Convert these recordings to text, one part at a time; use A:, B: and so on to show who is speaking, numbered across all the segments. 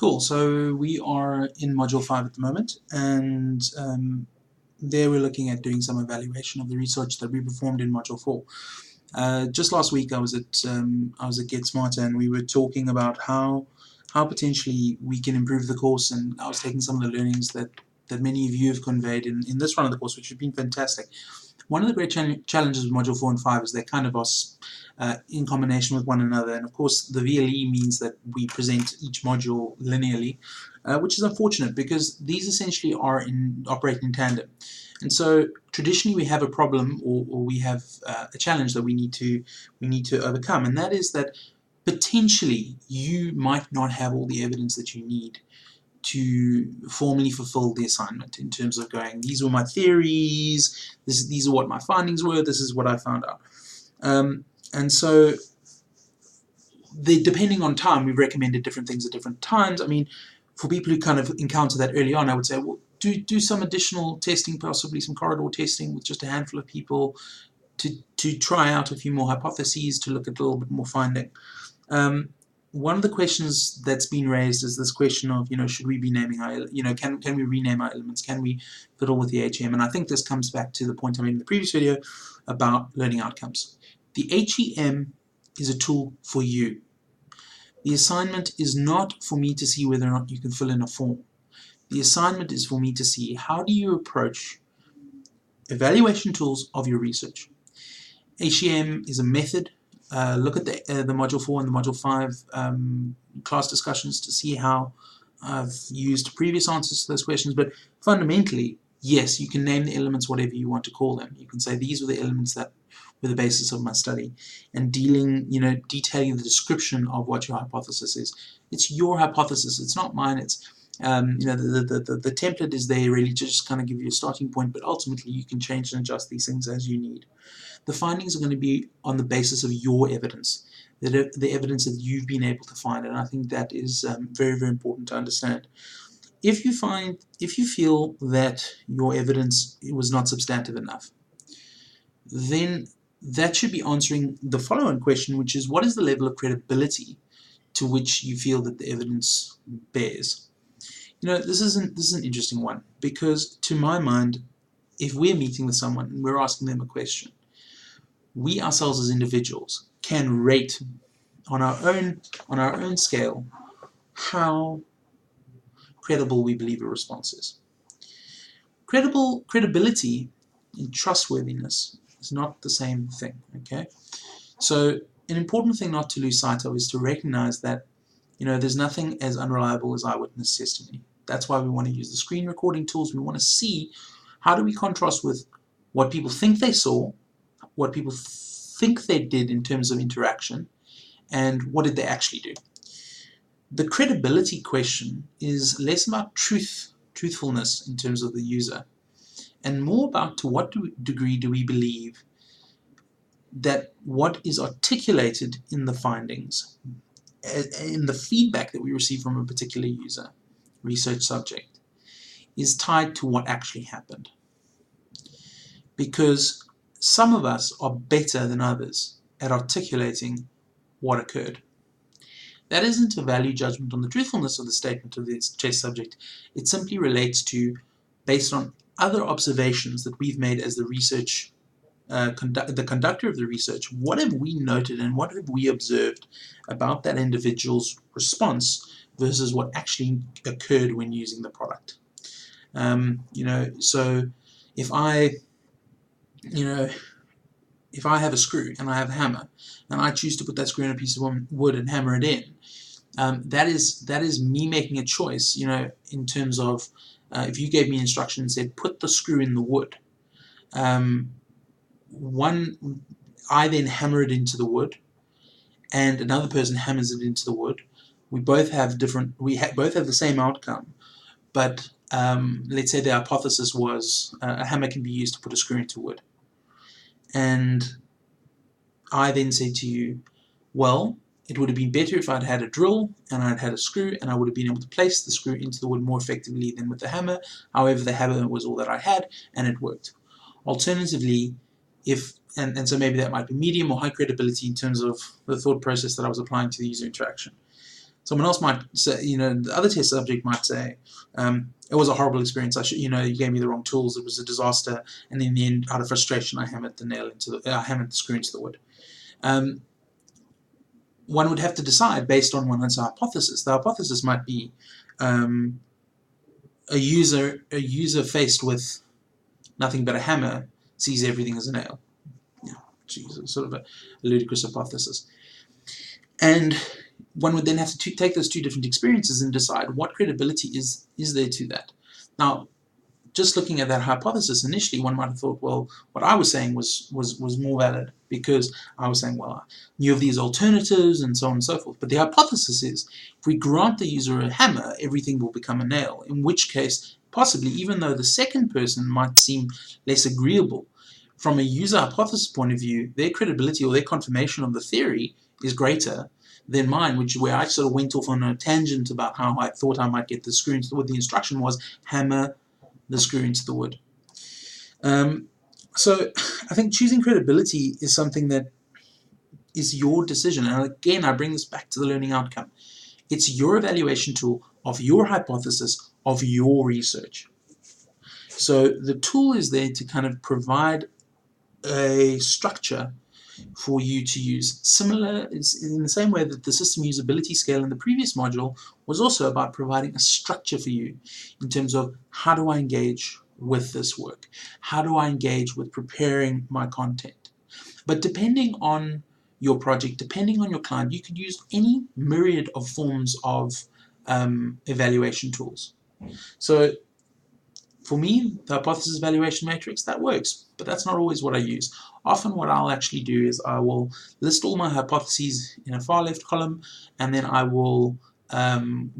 A: Cool, so we are in Module 5 at the moment, and there we're looking at doing some evaluation of the research that we performed in Module 4. Just last week I was at Get Smarter, and we were talking about how potentially we can improve the course, and I was taking some of the learnings that many of you have conveyed in this run of the course, which has been fantastic. One of the great challenges with Module 4 and 5 is they kind of are in combination with one another, and of course the VLE means that we present each module linearly, which is unfortunate because these essentially are operating in tandem. And so traditionally we have a problem, or we have a challenge that we need to overcome, and that is that potentially you might not have all the evidence that you need to formally fulfill the assignment, in terms of going, these were my theories, these are what my findings were, this is what I found out. And so depending on time, we've recommended different things at different times. I mean, for people who kind of encounter that early on, I would say, well, do some additional testing, possibly some corridor testing with just a handful of people to try out a few more hypotheses, to look at a little bit more finding. One of the questions that's been raised is this question of, should we be naming our, can we rename our elements? Can we fiddle with the HEM? And I think this comes back to the point I made in the previous video about learning outcomes. The HEM is a tool for you. The assignment is not for me to see whether or not you can fill in a form. The assignment is for me to see, how do you approach evaluation tools of your research? HEM is a method. Look at the Module 4 and the Module 5 class discussions to see how I've used previous answers to those questions. But fundamentally, yes, you can name the elements whatever you want to call them. You can say these were the elements that were the basis of my study, and detailing the description of what your hypothesis is. It's your hypothesis. It's not mine. It's the template is there really to just kind of give you a starting point, but ultimately you can change and adjust these things as you need. The findings are going to be on the basis of your evidence, the evidence that you've been able to find, and I think that is very, very important to understand. If you feel that your evidence was not substantive enough, then that should be answering the following question, which is, what is the level of credibility to which you feel that the evidence bears? This is an interesting one, because to my mind, if we're meeting with someone and we're asking them a question, we ourselves as individuals can rate on our own scale how credible we believe a response is. Credibility and trustworthiness is not the same thing, okay? So an important thing not to lose sight of is to recognize that there's nothing as unreliable as eyewitness testimony. That's why we want to use the screen recording tools. We want to see, how do we contrast with what people think they saw, what people think they did in terms of interaction, and what did they actually do. The credibility question is less about truthfulness in terms of the user, and more about to what degree do we believe that what is articulated in the findings, in the feedback that we receive from a particular user, research subject, is tied to what actually happened. Because some of us are better than others at articulating what occurred. That isn't a value judgment on the truthfulness of the statement of the test subject. It simply relates to, based on other observations that we've made as the research the conductor of the research, what have we noted and what have we observed about that individual's response versus what actually occurred when using the product. So if I have a screw and I have a hammer and I choose to put that screw in a piece of wood and hammer it in, that is me making a choice, in terms of if you gave me instruction and said, put the screw in the wood, I then hammer it into the wood, and another person hammers it into the wood. We both have both have the same outcome, but let's say the hypothesis was a hammer can be used to put a screw into wood. And I then say to you, well, it would have been better if I'd had a drill and I'd had a screw, and I would have been able to place the screw into the wood more effectively than with the hammer. However, the hammer was all that I had, and it worked. Alternatively, and so maybe that might be medium or high credibility in terms of the thought process that I was applying to the user interaction. Someone else might say, the other test subject might say, it was a horrible experience. You gave me the wrong tools. It was a disaster. And in the end, out of frustration, I hammered the screw into the wood. One would have to decide based on one's hypothesis. The hypothesis might be a user faced with nothing but a hammer sees everything as a nail. Jesus, sort of a ludicrous hypothesis. And one would then have to take those two different experiences and decide what credibility is there to that. Now, just looking at that hypothesis initially, one might have thought, well, what I was saying was more valid because I was saying, well, I knew of these alternatives and so on and so forth. But the hypothesis is, if we grant the user a hammer, everything will become a nail, in which case, possibly, even though the second person might seem less agreeable, from a user hypothesis point of view, their credibility or their confirmation of the theory is greater than mine, where I sort of went off on a tangent about how I thought I might get the screw into the wood. The instruction was hammer the screw into the wood. So I think choosing credibility is something that is your decision. And again, I bring this back to the learning outcome. It's your evaluation tool of your hypothesis, of your research. So the tool is there to kind of provide a structure for you to use. Similar is in the same way that the system usability scale in the previous module was also about providing a structure for you in terms of how do I engage with this work? How do I engage with preparing my content? But depending on your project, depending on your client, you could use any myriad of forms of evaluation tools. So for me, the hypothesis evaluation matrix, that works, but that's not always what I use. Often what I'll actually do is I will list all my hypotheses in a far left column, and then I will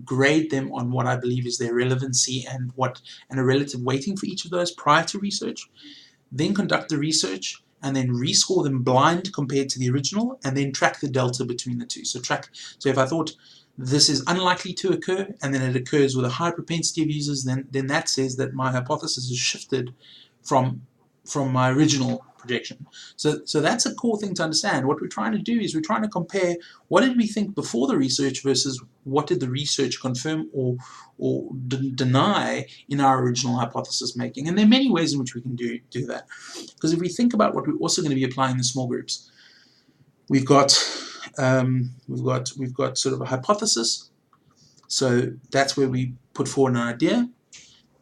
A: grade them on what I believe is their relevancy and a relative weighting for each of those prior to research. Then conduct the research and then rescore them blind compared to the original, and then track the delta between the two. So if I thought this is unlikely to occur, and then it occurs with a high propensity of users, then that says that my hypothesis is shifted from my original projection. So that's a core thing to understand. What we're trying to do is we're trying to compare what did we think before the research versus what did the research confirm or deny in our original hypothesis making. And there are many ways in which we can do that. Because if we think about what we're also going to be applying in the small groups, we've got sort of a hypothesis. So that's where we put forward an idea.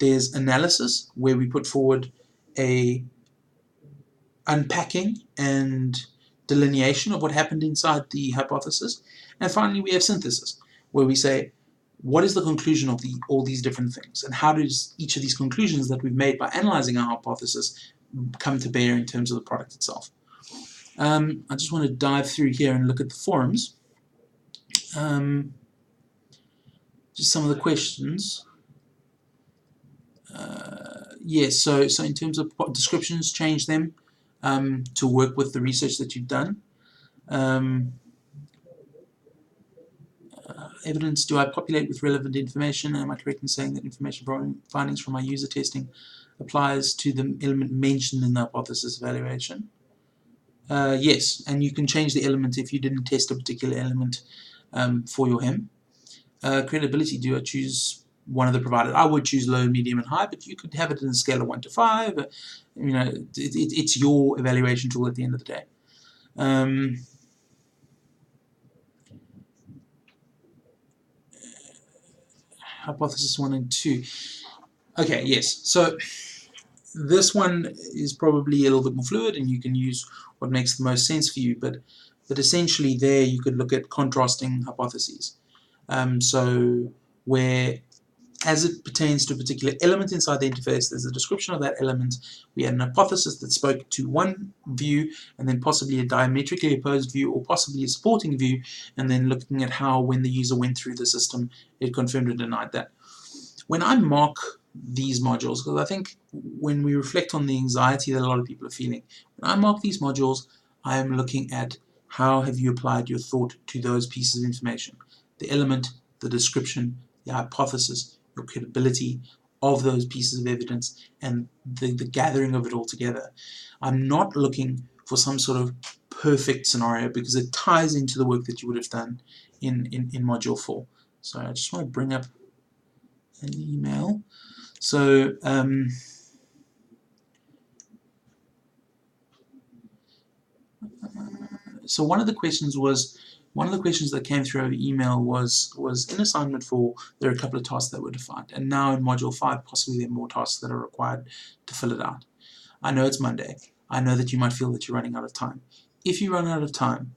A: There's analysis, where we put forward a unpacking and delineation of what happened inside the hypothesis. And finally, we have synthesis, where we say, what is the conclusion of all these different things? And how does each of these conclusions that we've made by analyzing our hypothesis come to bear in terms of the product itself? I just want to dive through here and look at the forums. Just some of the questions. Yes, so in terms of descriptions, change them to work with the research that you've done. Evidence, do I populate with relevant information? Am I correct in saying that information findings from my user testing applies to the element mentioned in the hypothesis evaluation? Yes, and you can change the element if you didn't test a particular element for your HEM. Credibility, do I choose one of the provided? I would choose low, medium, and high, but you could have it in a scale of 1 to 5. It's your evaluation tool at the end of the day. Hypothesis 1 and 2. Okay, yes. So this one is probably a little bit more fluid, and you can use what makes the most sense for you. But essentially, there you could look at contrasting hypotheses. So where, as it pertains to a particular element inside the interface, there's a description of that element. We had an hypothesis that spoke to one view, and then possibly a diametrically opposed view, or possibly a supporting view, and then looking at how, when the user went through the system, it confirmed or denied that. When I mark these modules, because I think when we reflect on the anxiety that a lot of people are feeling, when I mark these modules, I am looking at how have you applied your thought to those pieces of information. The element, the description, the hypothesis, your credibility of those pieces of evidence, and the gathering of it all together. I'm not looking for some sort of perfect scenario, because it ties into the work that you would have done in Module 4. Sorry, I just want to bring up an email. So so one of the questions that came through over email was in assignment 4 there are a couple of tasks that were defined, and now in module 5 possibly there are more tasks that are required to fill it out. I know it's Monday. I know that you might feel that you're running out of time. If you run out of time,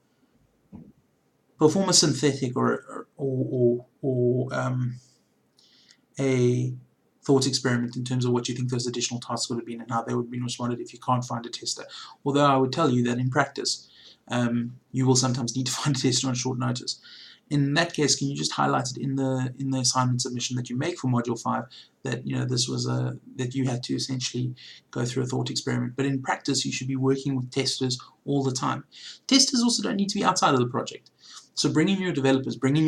A: perform a synthetic or a thought experiment in terms of what you think those additional tasks would have been and how they would have been responded if you can't find a tester. Although I would tell you that in practice, you will sometimes need to find a tester on short notice. In that case, can you just highlight it in the assignment submission that you make for module 5 that this was that you had to essentially go through a thought experiment. But in practice, you should be working with testers all the time. Testers also don't need to be outside of the project. So bring in your developers, bring in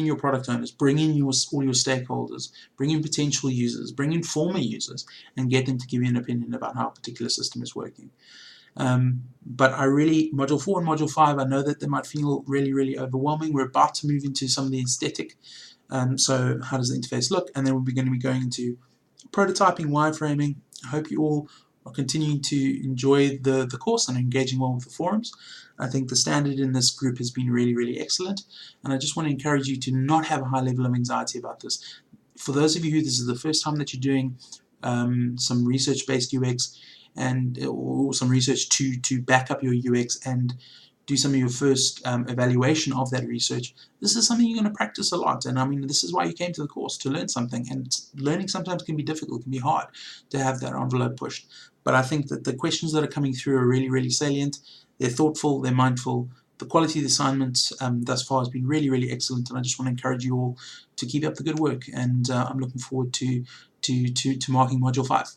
A: your product owners, bring in all your stakeholders, bring in potential users, bring in former users, and get them to give you an opinion about how a particular system is working. But module 4 and module 5, I know that they might feel really, really overwhelming. We're about to move into some of the aesthetic. So how does the interface look? And then we're going to be going into prototyping, wireframing. I hope you all are continuing to enjoy the course and engaging well with the forums. I think the standard in this group has been really, really excellent. And I just want to encourage you to not have a high level of anxiety about this. For those of you who this is the first time that you're doing some research-based UX, or some research to back up your UX and do some of your first evaluation of that research, this is something you're going to practice a lot. And I mean, this is why you came to the course, to learn something. And learning sometimes can be difficult, can be hard to have that envelope pushed. But I think that the questions that are coming through are really, really salient. They're thoughtful, they're mindful. The quality of the assignments thus far has been really, really excellent. And I just want to encourage you all to keep up the good work. And I'm looking forward to marking Module 5.